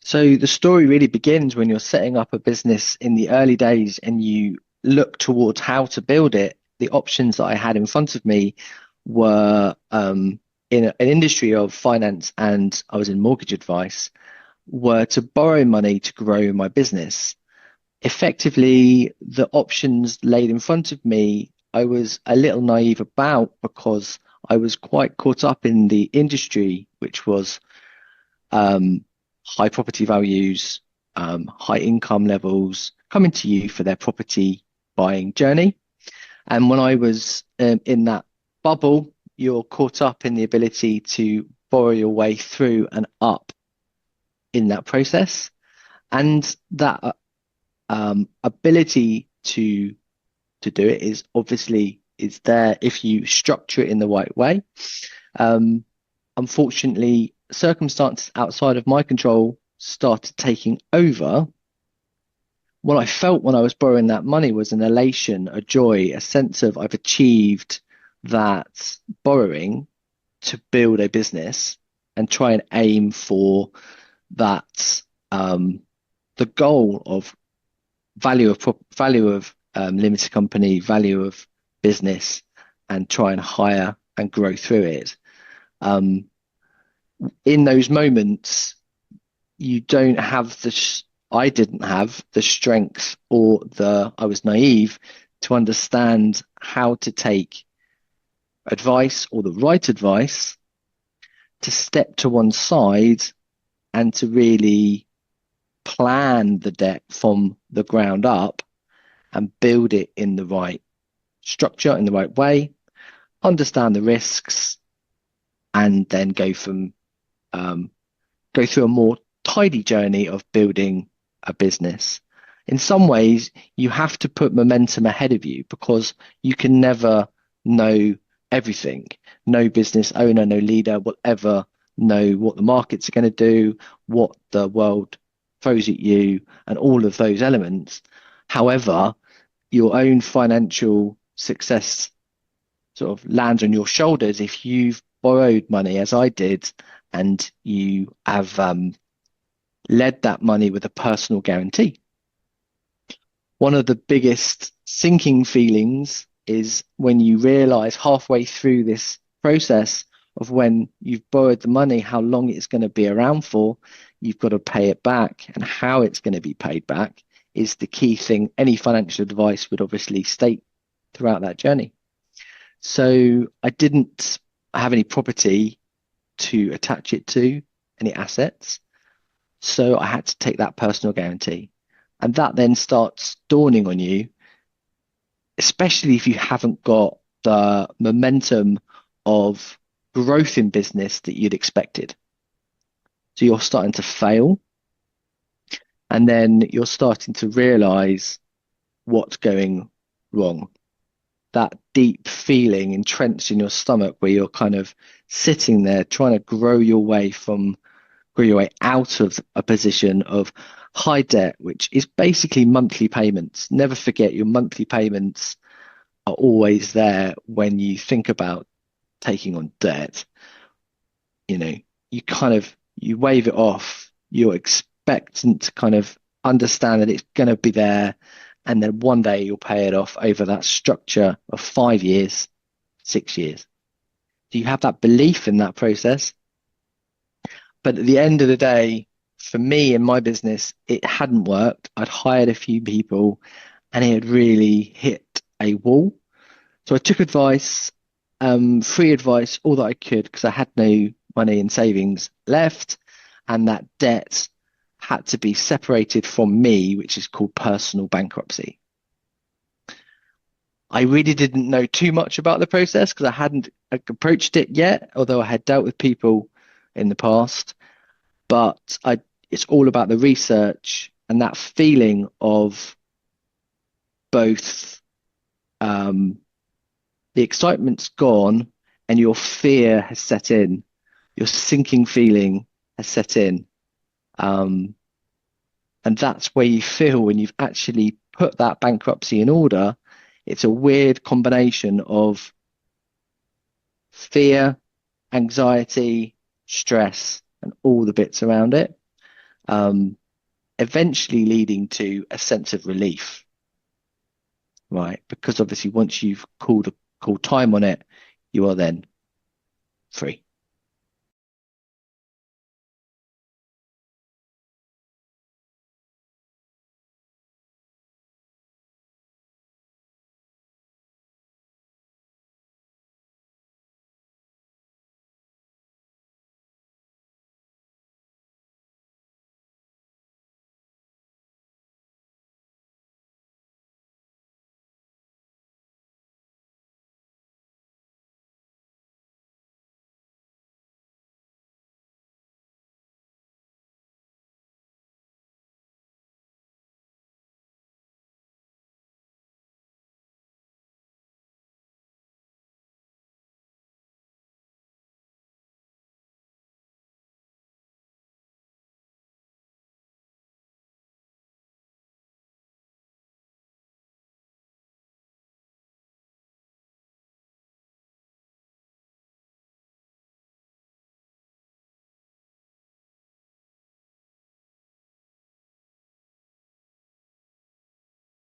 So the story really begins when you're setting up a business in the early days and you look towards how to build it. The options that I had in front of me were in an industry of finance, and I was in mortgage advice, were to borrow money to grow my business. Effectively, the options laid in front of me, I was a little naive about because I was quite caught up in the industry, which was um, high property values, high income levels coming to you for their property buying journey. And when I was in that bubble, you're caught up in the ability to borrow your way through and up in that process. And that ability to do it is obviously is there if you structure it in the right way. Um, Unfortunately, circumstances outside of my control started taking over. What I felt when I was borrowing that money was an elation, a joy, a sense of I've achieved that borrowing to build a business and try and aim for that the goal of value of limited company, value of business, and try and hire and grow through it. Um, in those moments, you don't have I didn't have the strength or I was naive to understand how to take advice or the right advice to step to one side and to really plan the debt from the ground up and build it in the right structure, in the right way, understand the risks, and then um, go through a more tidy journey of building a business. In some ways, you have to put momentum ahead of you because you can never know everything. No business owner, no leader will ever know what the markets are going to do, what the world throws at you, and all of those elements. However, your own financial success sort of lands on your shoulders if you've borrowed money, as I did, and you have led that money with a personal guarantee. One of the biggest sinking feelings is when you realize halfway through this process of when you've borrowed the money, how long it's going to be around for, you've got to pay it back, and how it's going to be paid back is the key thing any financial advice would obviously state throughout that journey. So I didn't have any property to attach it to, any assets. So I had to take that personal guarantee. And that then starts dawning on you, especially if you haven't got the momentum of growth in business that you'd expected. So you're starting to fail, and then you're starting to realize what's going wrong. That deep feeling entrenched in your stomach where you're kind of sitting there trying to grow your way out of a position of high debt, which is basically monthly payments. Never forget your monthly payments are always there when you think about taking on debt. You know, you wave it off. You're expectant to kind of understand that it's going to be there, and then one day you'll pay it off over that structure of 5 years, 6 years. Do you have that belief in that process? But at the end of the day, for me in my business, it hadn't worked. I'd hired a few people and it had really hit a wall. So I took advice, free advice, all that I could, because I had no money in savings left. And that debt had to be separated from me, which is called personal bankruptcy. I really didn't know too much about the process because I hadn't approached it yet, although I had dealt with people in the past. But it's all about the research and that feeling of both the excitement's gone and your fear has set in, your sinking feeling has set in. Um, and that's where you feel when you've actually put that bankruptcy in order. It's a weird combination of fear, anxiety, stress, and all the bits around it. um, eventually leading to a sense of relief, right? Because obviously once you've called time on it, you are then free.